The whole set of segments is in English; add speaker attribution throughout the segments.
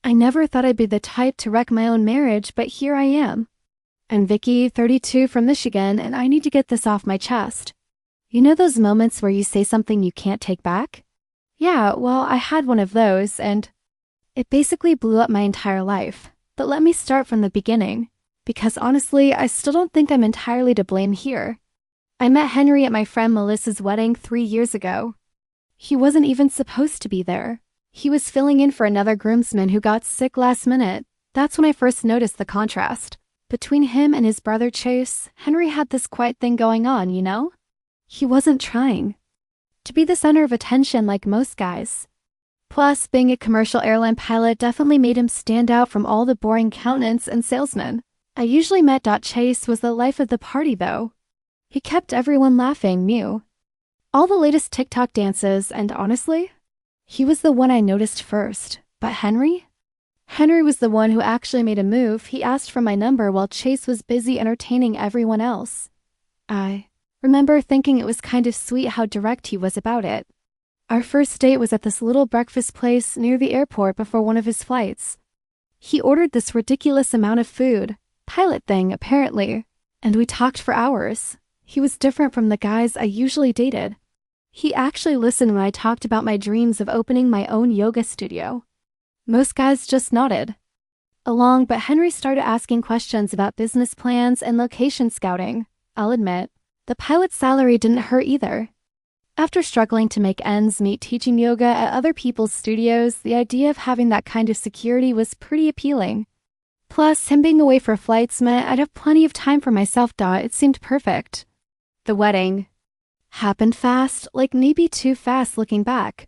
Speaker 1: I never thought I'd be the type to wreck my own marriage, but here I am. I'm Vicky, 32 from Michigan, and I need to get this off my chest. You know those moments where you say something you can't take back? Yeah, well, I had one of those, and it basically blew up my entire life. But let me start from the beginning, because honestly, I still don't think I'm entirely to blame here. I met Henry at my friend Melissa's wedding 3 years ago. He wasn't even supposed to be there. He was filling in for another groomsman who got sick last minute. That's when I first noticed the contrast. Between him and his brother Chase, Henry had this quiet thing going on, you know? He wasn't trying to be the center of attention like most guys. Plus, being a commercial airline pilot definitely made him stand out from all the boring accountants and salesmen. I usually met Chase was the life of the party though. He kept everyone laughing, Mew. All the latest TikTok dances, and honestly, he was the one I noticed first. But Henry? Henry was the one who actually made a move. He asked for my number while Chase was busy entertaining everyone else. I remember thinking it was kind of sweet how direct he was about it. Our first date was at this little breakfast place near the airport before one of his flights. He ordered this ridiculous amount of food, pilot thing apparently, and we talked for hours. He was different from the guys I usually dated. He actually listened when I talked about my dreams of opening my own yoga studio. Most guys just nodded along, but Henry started asking questions about business plans and location scouting. I'll admit, the pilot's salary didn't hurt either. After struggling to make ends meet teaching yoga at other people's studios, the idea of having that kind of security was pretty appealing. Plus, him being away for flights meant I'd have plenty of time for myself. It seemed perfect. The wedding happened fast, like maybe too fast looking back.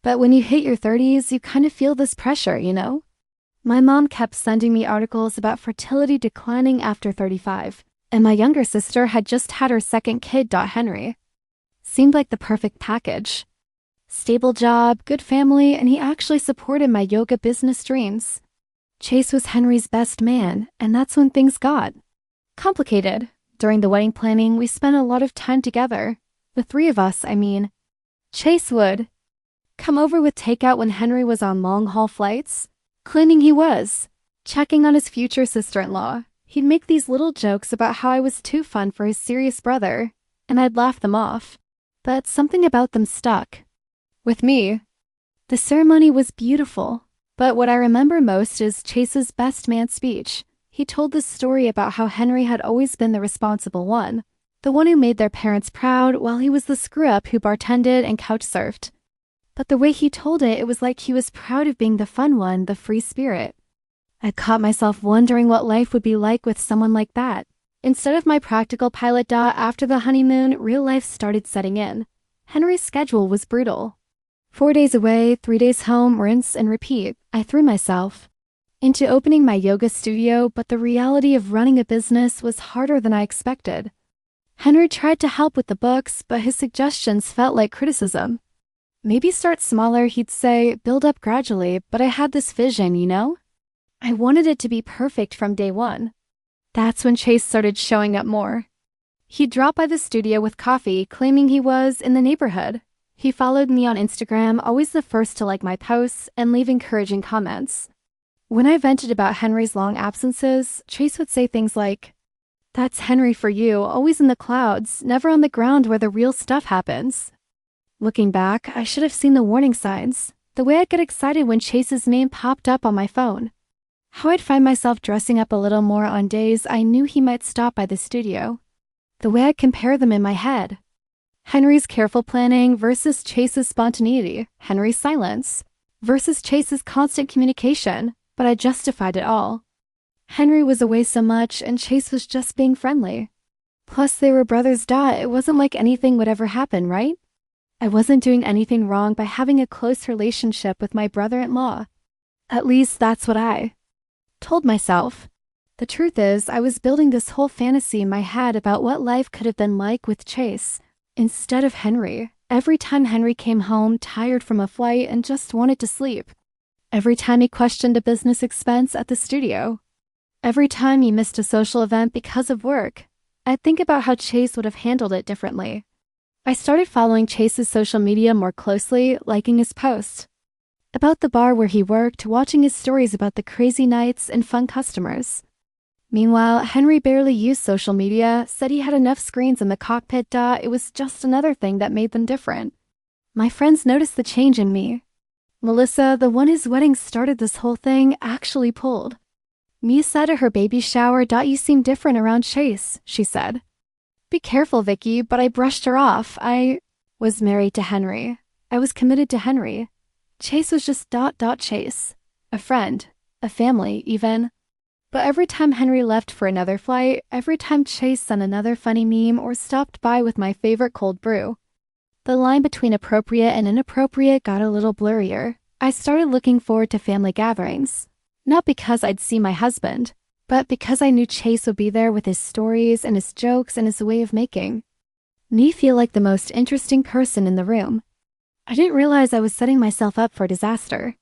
Speaker 1: But when you hit your 30s, you kind of feel this pressure, you know? My mom kept sending me articles about fertility declining after 35, and my younger sister had just had her second kid. Henry seemed like the perfect package. Stable job, good family, and he actually supported my yoga business dreams. Chase was Henry's best man, and that's when things got complicated. During the wedding planning, we spent a lot of time together. The three of us, I mean. Chase would come over with takeout when Henry was on long-haul flights, claiming he was checking on his future sister-in-law. He'd make these little jokes about how I was too fun for his serious brother, and I'd laugh them off. But something about them stuck with me. The ceremony was beautiful, but what I remember most is Chase's best man speech. He told this story about how Henry had always been the responsible one, the one who made their parents proud while he was the screw-up who bartended and couch-surfed. But the way he told it, it was like he was proud of being the fun one, the free spirit. I caught myself wondering what life would be like with someone like that. Instead of my practical pilot after the honeymoon, real life started setting in. Henry's schedule was brutal. 4 days away, 3 days home, rinse and repeat. I threw myself into opening my yoga studio, but the reality of running a business was harder than I expected. Henry tried to help with the books, but his suggestions felt like criticism. Maybe start smaller, he'd say, build up gradually, but I had this vision, you know? I wanted it to be perfect from day one. That's when Chase started showing up more. He'd drop by the studio with coffee, claiming he was in the neighborhood. He followed me on Instagram, always the first to like my posts and leave encouraging comments. When I vented about Henry's long absences, Chase would say things like, "That's Henry for you, always in the clouds, never on the ground where the real stuff happens." Looking back, I should have seen the warning signs. The way I'd get excited when Chase's name popped up on my phone. How I'd find myself dressing up a little more on days I knew he might stop by the studio. The way I'd compare them in my head. Henry's careful planning versus Chase's spontaneity. Henry's silence versus Chase's constant communication. But I justified it all. Henry was away so much and Chase was just being friendly. Plus they were brothers. It wasn't like anything would ever happen, right? I wasn't doing anything wrong by having a close relationship with my brother-in-law. At least that's what I told myself. The truth is, I was building this whole fantasy in my head about what life could have been like with Chase, instead of Henry. Every time Henry came home tired from a flight and just wanted to sleep. Every time he questioned a business expense at the studio. Every time he missed a social event because of work. I'd think about how Chase would have handled it differently. I started following Chase's social media more closely, liking his posts. About the bar where he worked, watching his stories about the crazy nights and fun customers. Meanwhile, Henry barely used social media, said he had enough screens in the cockpit. It was just another thing that made them different. My friends noticed the change in me. Melissa, the one whose wedding started this whole thing, actually pulled. Mia said at her baby shower, "You seem different around Chase," she said. "Be careful, Vicky," but I brushed her off. I was married to Henry. I was committed to Henry. Chase was just Chase. A friend. A family, even. But every time Henry left for another flight, every time Chase sent another funny meme or stopped by with my favorite cold brew, the line between appropriate and inappropriate got a little blurrier. I started looking forward to family gatherings. Not because I'd see my husband, but because I knew Chase would be there with his stories and his jokes and his way of making me feel like the most interesting person in the room. I didn't realize I was setting myself up for disaster.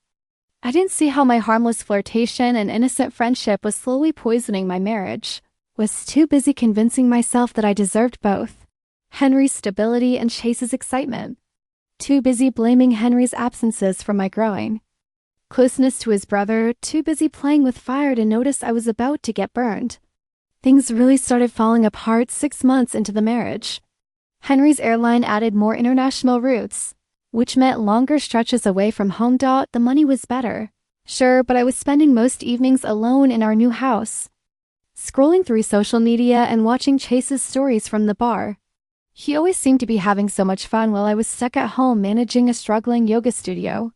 Speaker 1: I didn't see how my harmless flirtation and innocent friendship was slowly poisoning my marriage. Was too busy convincing myself that I deserved both Henry's stability and Chase's excitement. Too busy blaming Henry's absences for my growing closeness to his brother, too busy playing with fire to notice I was about to get burned. Things really started falling apart 6 months into the marriage. Henry's airline added more international routes, which meant longer stretches away from home. The money was better. Sure, but I was spending most evenings alone in our new house, scrolling through social media and watching Chase's stories from the bar. He always seemed to be having so much fun while I was stuck at home managing a struggling yoga studio.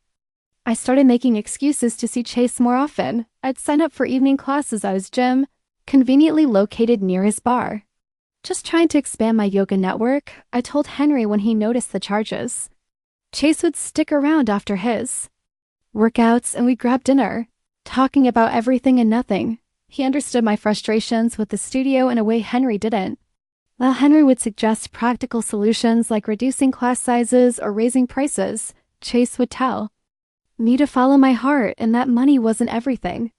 Speaker 1: I started making excuses to see Chase more often. I'd sign up for evening classes at his gym, conveniently located near his bar. Just trying to expand my yoga network, I told Henry when he noticed the charges. Chase would stick around after his workouts and we'd grab dinner, talking about everything and nothing. He understood my frustrations with the studio in a way Henry didn't. While Henry would suggest practical solutions like reducing class sizes or raising prices, Chase would tell me to follow my heart and that money wasn't everything.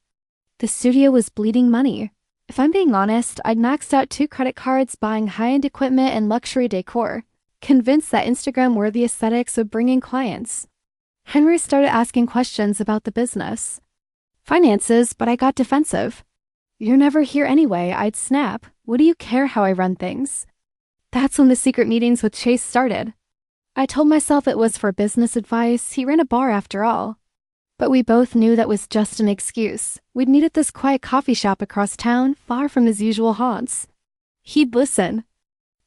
Speaker 1: The studio was bleeding money. If I'm being honest, I'd maxed out 2 credit cards buying high-end equipment and luxury decor, convinced that Instagram-worthy aesthetics would bring in clients. Henry started asking questions about the business, finances, but I got defensive. "You're never here anyway," I'd snap. "What do you care how I run things?" That's when the secret meetings with Chase started. I told myself it was for business advice. He ran a bar after all. But we both knew that was just an excuse. We'd meet at this quiet coffee shop across town, far from his usual haunts. He'd listen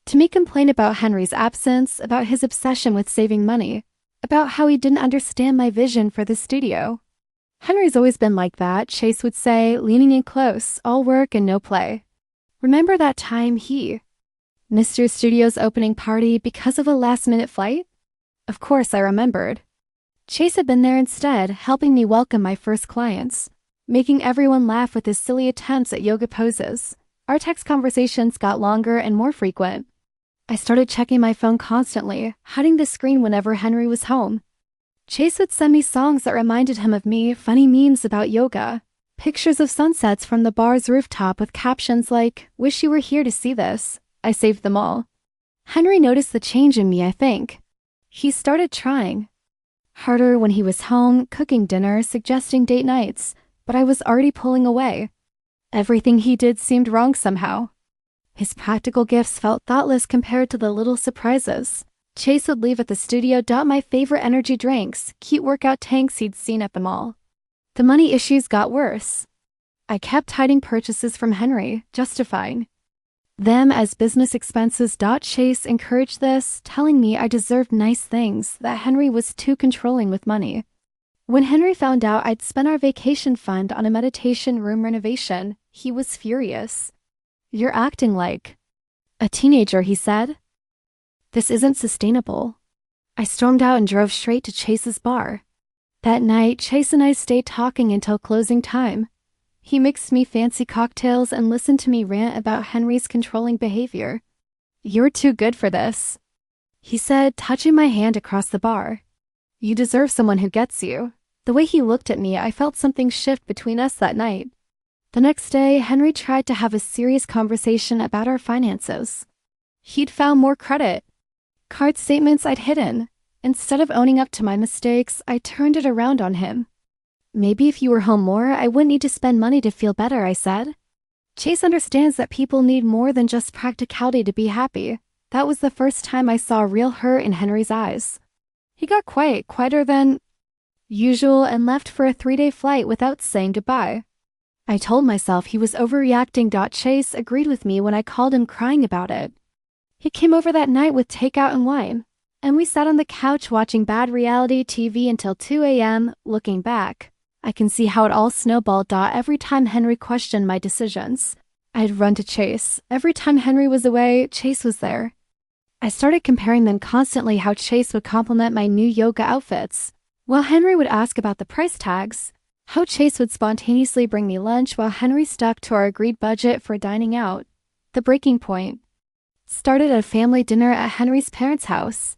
Speaker 1: to me complain about Henry's absence, about his obsession with saving money, about how he didn't understand my vision for the studio. "Henry's always been like that," Chase would say, leaning in close, "all work and no play. Remember that time he missed your studio's opening party because of a last-minute flight?" Of course I remembered. Chase had been there instead, helping me welcome my first clients, making everyone laugh with his silly attempts at yoga poses. Our text conversations got longer and more frequent. I started checking my phone constantly, hiding the screen whenever Henry was home. Chase would send me songs that reminded him of me, funny memes about yoga, pictures of sunsets from the bar's rooftop with captions like, "Wish you were here to see this." I saved them all. Henry noticed the change in me, I think. He started trying harder when he was home, cooking dinner, suggesting date nights, but I was already pulling away. Everything he did seemed wrong somehow. His practical gifts felt thoughtless compared to the little surprises Chase would leave at the studio. My favorite energy drinks, cute workout tanks he'd seen at the mall. The money issues got worse. I kept hiding purchases from Henry, justifying them as business expenses. Chase encouraged this, telling me I deserved nice things, that Henry was too controlling with money. When Henry found out I'd spent our vacation fund on a meditation room renovation, he was furious. "You're acting like a teenager," he said. "This isn't sustainable." I stormed out and drove straight to Chase's bar. That night, Chase and I stayed talking until closing time. He mixed me fancy cocktails and listened to me rant about Henry's controlling behavior. "You're too good for this," he said, touching my hand across the bar. "You deserve someone who gets you." The way he looked at me, I felt something shift between us that night. The next day, Henry tried to have a serious conversation about our finances. He'd found more credit card statements I'd hidden, Instead of owning up to my mistakes, I turned it around on him. Maybe if you were home more, I wouldn't need to spend money to feel better, I said. Chase understands that people need more than just practicality to be happy. That was the first time I saw real hurt in Henry's eyes. He got quiet, quieter than usual, and left for a 3-day flight without saying goodbye. I told myself he was overreacting. Chase agreed with me when I called him crying about it. He came over that night with takeout and wine, and we sat on the couch watching bad reality TV until 2 a.m. Looking back, I can see how it all snowballed. Every time Henry questioned my decisions, I'd run to Chase. Every time Henry was away, Chase was there. I started comparing them constantly, how Chase would compliment my new yoga outfits, while Henry would ask about the price tags, how Chase would spontaneously bring me lunch while Henry stuck to our agreed budget for dining out. The breaking point started at a family dinner at Henry's parents' house.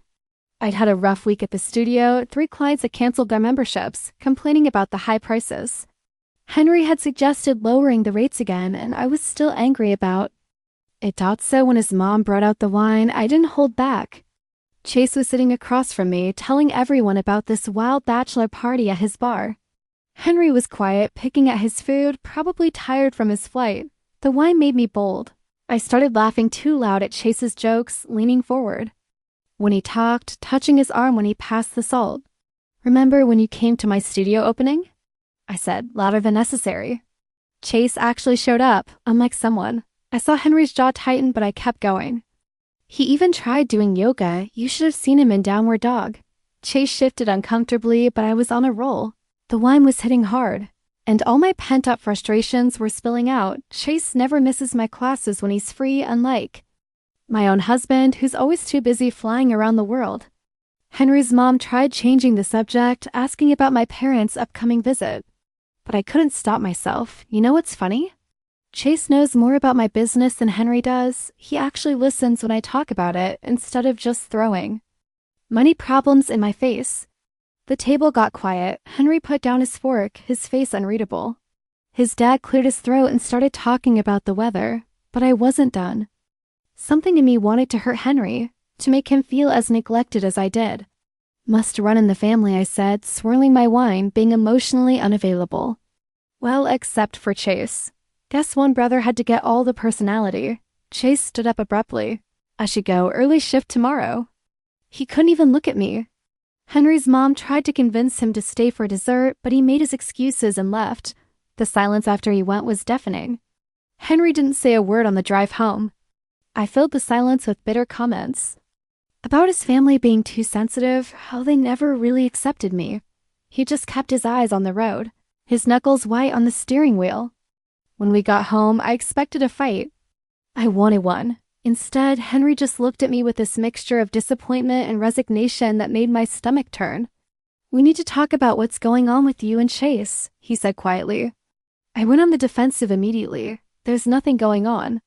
Speaker 1: I'd had a rough week at the studio, 3 clients had canceled their memberships, complaining about the high prices. Henry had suggested lowering the rates again, and I was still angry about it. So when his mom brought out the wine, I didn't hold back. Chase was sitting across from me, telling everyone about this wild bachelor party at his bar. Henry was quiet, picking at his food, probably tired from his flight. The wine made me bold. I started laughing too loud at Chase's jokes, leaning forward. When he talked, touching his arm when he passed the salt. "Remember when you came to my studio opening?" I said, louder than necessary. Chase actually showed up, unlike someone. I saw Henry's jaw tighten, but I kept going. He even tried doing yoga. You should have seen him in Downward Dog. Chase shifted uncomfortably, but I was on a roll. The wine was hitting hard, and all my pent-up frustrations were spilling out. Chase never misses my classes when he's free, unlike my own husband, who's always too busy flying around the world. Henry's mom tried changing the subject, asking about my parents' upcoming visit, but I couldn't stop myself. You know what's funny? Chase knows more about my business than Henry does. He actually listens when I talk about it, instead of just throwing money problems in my face. The table got quiet. Henry put down his fork, his face unreadable. His dad cleared his throat and started talking about the weather, but I wasn't done. Something in me wanted to hurt Henry, to make him feel as neglected as I did. "Must run in the family," I said, swirling my wine, being emotionally unavailable. Well, except for Chase. Guess one brother had to get all the personality. Chase stood up abruptly. "I should go, early shift tomorrow." He couldn't even look at me. Henry's mom tried to convince him to stay for dessert, but he made his excuses and left. The silence after he went was deafening. Henry didn't say a word on the drive home. I filled the silence with bitter comments about his family being too sensitive, how they never really accepted me. He just kept his eyes on the road, his knuckles white on the steering wheel. When we got home, I expected a fight. I wanted one. Instead, Henry just looked at me with this mixture of disappointment and resignation that made my stomach turn. "We need to talk about what's going on with you and Chase," he said quietly. I went on the defensive immediately. "There's nothing going on.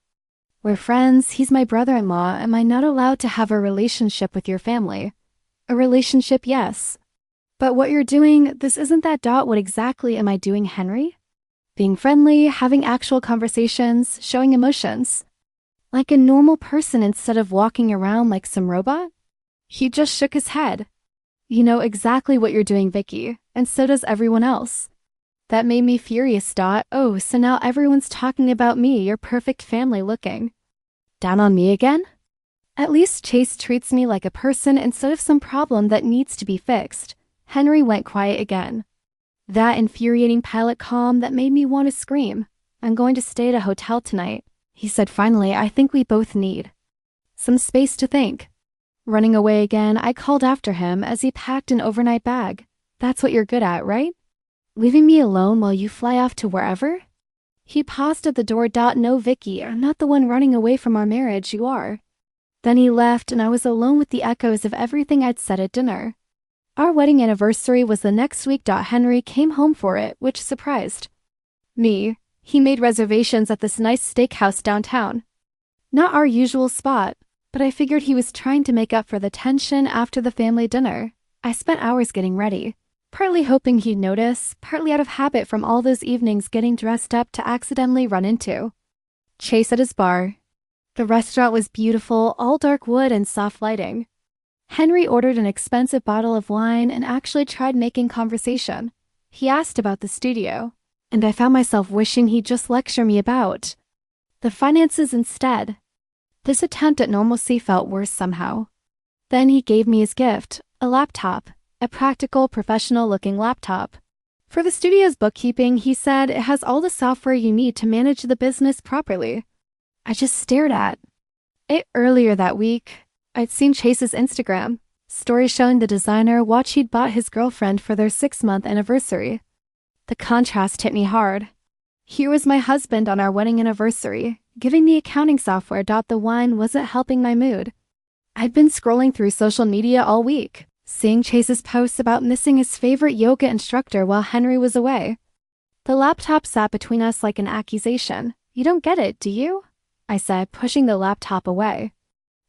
Speaker 1: We're friends, he's my brother-in-law. Am I not allowed to have a relationship with your family?" "A relationship, yes. But what you're doing, this isn't that. What exactly am I doing, Henry?" "Being friendly, having actual conversations, showing emotions. Like a normal person instead of walking around like some robot?" He just shook his head. "You know exactly what you're doing, Vicky, and so does everyone else." That made me furious. "Oh, so now everyone's talking about me, your perfect family looking down on me again?" "At least Chase treats me like a person instead of some problem that needs to be fixed." Henry went quiet again. That infuriating pilot calm that made me want to scream. "I'm going to stay at a hotel tonight," he said finally. "I think we both need some space to think." Running away again, I called after him as he packed an overnight bag. "That's what you're good at, right? Leaving me alone while you fly off to wherever?" He paused at the door. "No, Vicky, I'm not the one running away from our marriage, you are." Then he left, and I was alone with the echoes of everything I'd said at dinner. Our wedding anniversary was the next week. Henry came home for it, which surprised me. He made reservations at this nice steakhouse downtown. Not our usual spot, but I figured he was trying to make up for the tension after the family dinner. I spent hours getting ready, partly hoping he'd notice, partly out of habit from all those evenings getting dressed up to accidentally run into Chase at his bar. The restaurant was beautiful, all dark wood and soft lighting. Henry ordered an expensive bottle of wine and actually tried making conversation. He asked about the studio, and I found myself wishing he'd just lecture me about the finances instead. This attempt at normalcy felt worse somehow. Then he gave me his gift, a laptop, a practical, professional-looking laptop. For the studio's bookkeeping, he said it has all the software you need to manage the business properly. I just stared at it. Earlier that week, I'd seen Chase's Instagram story showing the designer watch he'd bought his girlfriend for their 6-month anniversary. The contrast hit me hard. Here was my husband on our wedding anniversary, giving the accounting software. The wine wasn't helping my mood. I'd been scrolling through social media all week, seeing Chase's posts about missing his favorite yoga instructor while Henry was away. The laptop sat between us like an accusation. You don't get it, do you? I said, pushing the laptop away.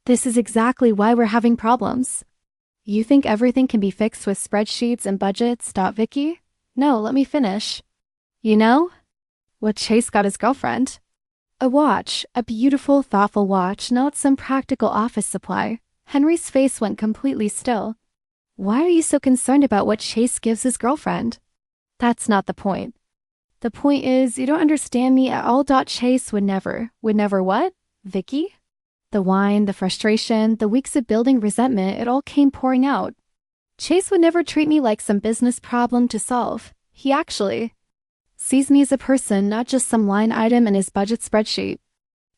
Speaker 1: This is exactly why we're having problems. You think everything can be fixed with spreadsheets and budgets, Vicky? No, let me finish. You know what Chase got his girlfriend? A watch, a beautiful, thoughtful watch, not some practical office supply. Henry's face went completely still. Why are you so concerned about what Chase gives his girlfriend? That's not the point. The point is, you don't understand me at all. Chase would never what? Vicky? The wine, the frustration, the weeks of building resentment, it all came pouring out. Chase would never treat me like some business problem to solve. He actually sees me as a person, not just some line item in his budget spreadsheet.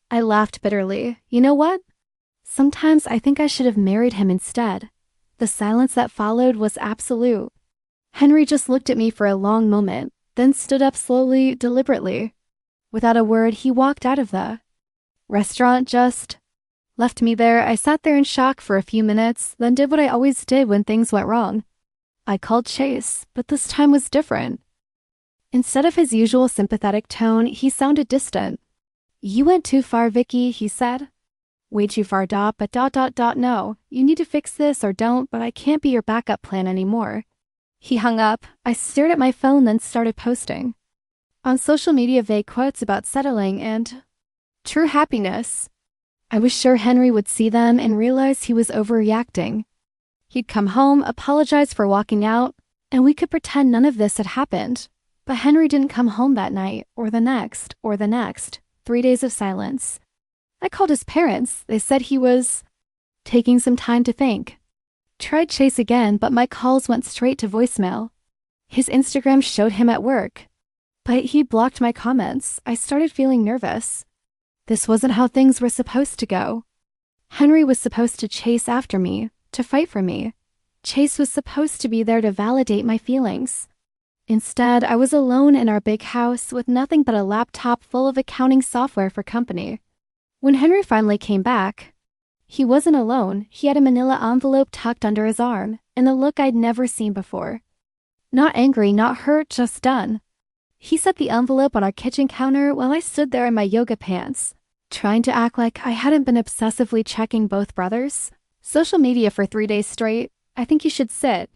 Speaker 1: I laughed bitterly. You know what? Sometimes I think I should have married him instead. The silence that followed was absolute. Henry just looked at me for a long moment, then stood up slowly, deliberately. Without a word, he walked out of the restaurant, just left me there. I sat there in shock for a few minutes, then did what I always did when things went wrong. I called Chase, but this time was different. Instead of his usual sympathetic tone, he sounded distant. You went too far, Vicky, he said. Way too far, but no. You need to fix this or don't, but I can't be your backup plan anymore. He hung up. I stared at my phone, then started posting on social media vague quotes about settling and true happiness. I was sure Henry would see them and realize he was overreacting. He'd come home, apologize for walking out, and we could pretend none of this had happened. But Henry didn't come home that night, or the next, or the next. 3 days of silence. I called his parents. They said he was taking some time to think. Tried Chase again, but my calls went straight to voicemail. His Instagram showed him at work, but he blocked my comments. I started feeling nervous. This wasn't how things were supposed to go. Henry was supposed to chase after me, to fight for me. Chase was supposed to be there to validate my feelings. Instead, I was alone in our big house with nothing but a laptop full of accounting software for company. When Henry finally came back, he wasn't alone. He had a manila envelope tucked under his arm, and a look I'd never seen before. Not angry, not hurt, just done. He set the envelope on our kitchen counter while I stood there in my yoga pants, trying to act like I hadn't been obsessively checking both brothers. Social media for 3 days straight. I think you should sit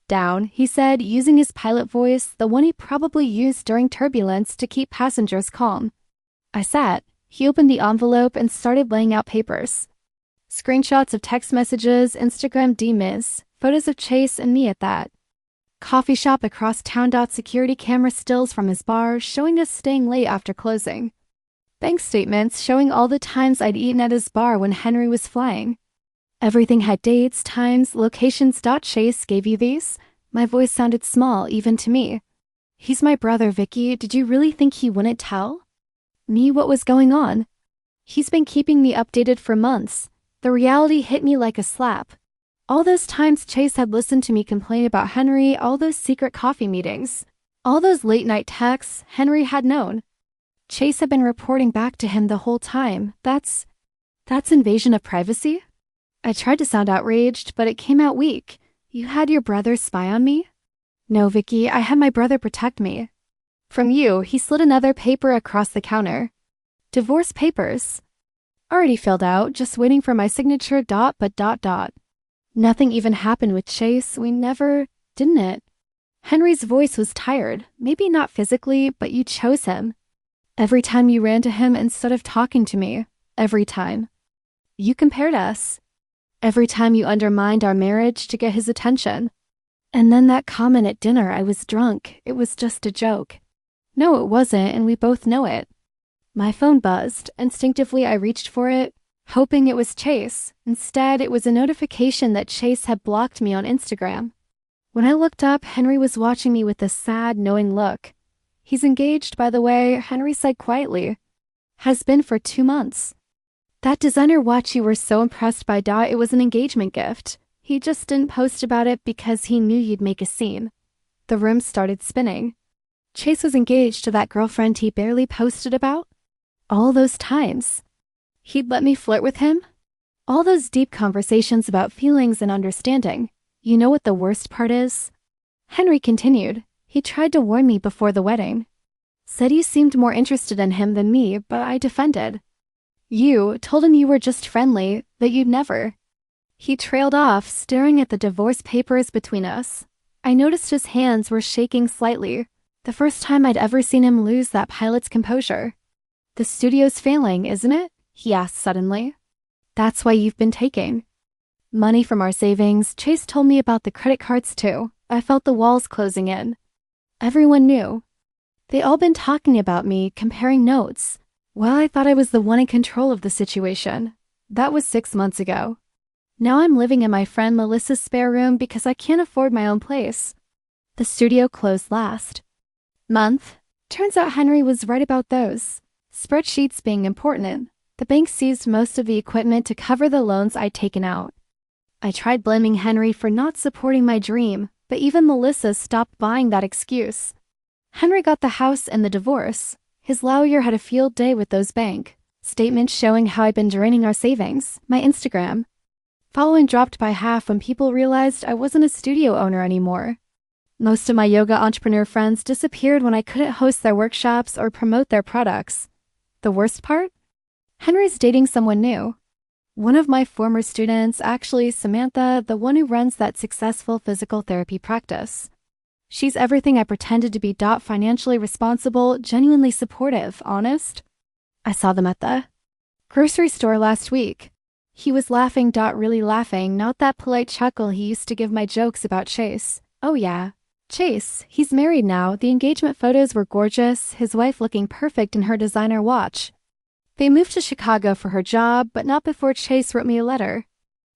Speaker 1: down, he said, using his pilot voice, the one he probably used during turbulence to keep passengers calm. I sat. He opened the envelope and started laying out papers. Screenshots of text messages, Instagram DMs, photos of Chase and me at that. Coffee shop across town. Security camera stills from his bar showing us staying late after closing. Bank statements showing all the times I'd eaten at his bar when Henry was flying. Everything had dates, times, locations. Chase gave you these? My voice sounded small, even to me. He's my brother, Vicky. Did you really think he wouldn't tell me what was going on? He's been keeping me updated for months. The reality hit me like a slap. All those times Chase had listened to me complain about Henry, all those secret coffee meetings, all those late-night texts, Henry had known. Chase had been reporting back to him the whole time. That's invasion of privacy? I tried to sound outraged, but it came out weak. You had your brother spy on me? No, Vicky, I had my brother protect me. From you, he slid another paper across the counter. Divorce papers. Already filled out, just waiting for my signature. Nothing even happened with Chase. We never, didn't it? Henry's voice was tired. Maybe not physically, but you chose him. Every time you ran to him instead of talking to me. Every time. You compared us. Every time you undermined our marriage to get his attention. And then that comment at dinner, I was drunk. It was just a joke. No, it wasn't, and we both know it. My phone buzzed. Instinctively, I reached for it, hoping it was Chase. Instead, it was a notification that Chase had blocked me on Instagram. When I looked up, Henry was watching me with a sad, knowing look. He's engaged, by the way, Henry said quietly. Has been for 2 months. That designer watch you were so impressed by, it was an engagement gift. He just didn't post about it because he knew you'd make a scene. The room started spinning. Chase was engaged to that girlfriend he barely posted about? All those times. He'd let me flirt with him? All those deep conversations about feelings and understanding. You know what the worst part is? Henry continued. He tried to warn me before the wedding. Said you seemed more interested in him than me, but I defended. You told him you were just friendly, that you'd never. He trailed off, staring at the divorce papers between us. I noticed his hands were shaking slightly. The first time I'd ever seen him lose that pilot's composure. The studio's failing, isn't it? He asked suddenly. That's why you've been taking money from our savings. Chase told me about the credit cards too. I felt the walls closing in. Everyone knew. They all been talking about me, comparing notes. Well, I thought I was the one in control of the situation. That was 6 months ago. Now I'm living in my friend Melissa's spare room because I can't afford my own place. The studio closed last month. Turns out Henry was right about those spreadsheets being important. The bank seized most of the equipment to cover the loans I'd taken out. I tried blaming Henry for not supporting my dream, but even Melissa stopped buying that excuse. Henry got the house and the divorce. His lawyer had a field day with those bank statements showing how I'd been draining our savings. My Instagram following dropped by half when people realized I wasn't a studio owner anymore. Most of my yoga entrepreneur friends disappeared when I couldn't host their workshops or promote their products. The worst part? Henry's dating someone new. One of my former students, actually Samantha, the one who runs that successful physical therapy practice. She's everything I pretended to be. Financially responsible, genuinely supportive, honest. I saw them at the grocery store last week. He was laughing. Really laughing, not that polite chuckle he used to give my jokes about Chase. Oh yeah, Chase, he's married now. The engagement photos were gorgeous, his wife looking perfect in her designer watch. They moved to Chicago for her job, but not before Chase wrote me a letter.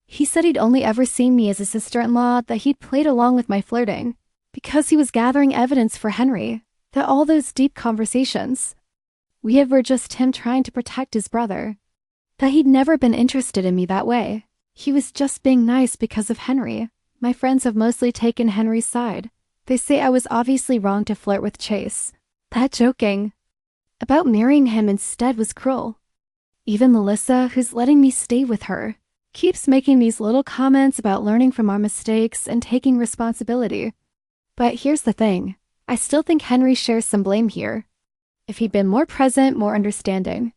Speaker 1: He said he'd only ever seen me as a sister-in-law, that he'd played along with my flirting. Because he was gathering evidence for Henry, that all those deep conversations were just him trying to protect his brother. That he'd never been interested in me that way. He was just being nice because of Henry. My friends have mostly taken Henry's side. They say I was obviously wrong to flirt with Chase. That joking about marrying him instead was cruel. Even Melissa, who's letting me stay with her, keeps making these little comments about learning from our mistakes and taking responsibility. But here's the thing. I still think Henry shares some blame here. If he'd been more present, more understanding.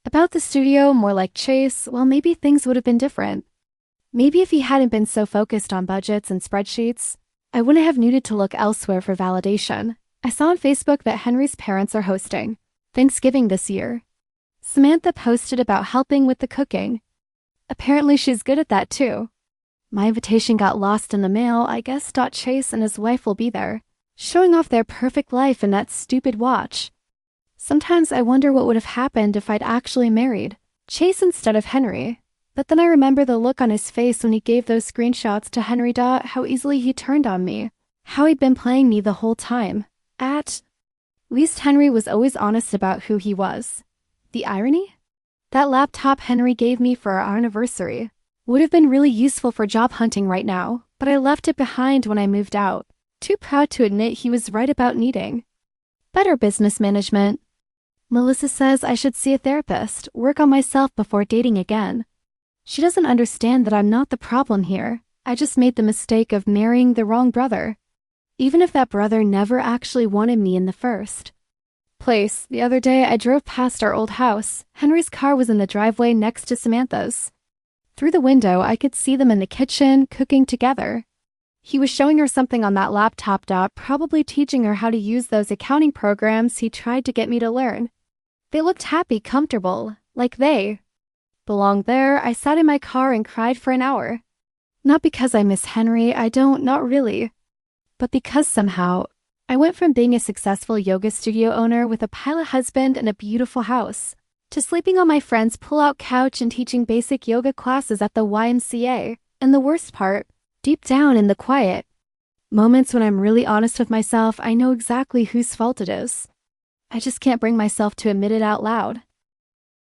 Speaker 1: About the studio, more like Chase, well, maybe things would have been different. Maybe if he hadn't been so focused on budgets and spreadsheets, I wouldn't have needed to look elsewhere for validation. I saw on Facebook that Henry's parents are hosting Thanksgiving this year. Samantha posted about helping with the cooking. Apparently she's good at that too. My invitation got lost in the mail. I guess Chase and his wife will be there, showing off their perfect life in that stupid watch. Sometimes I wonder what would have happened if I'd actually married Chase instead of Henry. But then I remember the look on his face when he gave those screenshots to Henry. How easily he turned on me. How he'd been playing me the whole time. At least Henry was always honest about who he was. The irony? That laptop Henry gave me for our anniversary would have been really useful for job hunting right now, but I left it behind when I moved out. Too proud to admit he was right about needing better business management. Melissa says I should see a therapist, work on myself before dating again. She doesn't understand that I'm not the problem here. I just made the mistake of marrying the wrong brother. Even if that brother never actually wanted me in the first place. The other day I drove past our old house. Henry's car was in the driveway next to Samantha's. Through the window, I could see them in the kitchen, cooking together. He was showing her something on that laptop, probably teaching her how to use those accounting programs he tried to get me to learn. They looked happy, comfortable, like they Belonged there, I sat in my car and cried for an hour. Not because I miss Henry, not really. But because somehow, I went from being a successful yoga studio owner with a pilot husband and a beautiful house, to sleeping on my friend's pull-out couch and teaching basic yoga classes at the YMCA. And the worst part, deep down in the quiet, moments when I'm really honest with myself, I know exactly whose fault it is. I just can't bring myself to admit it out loud.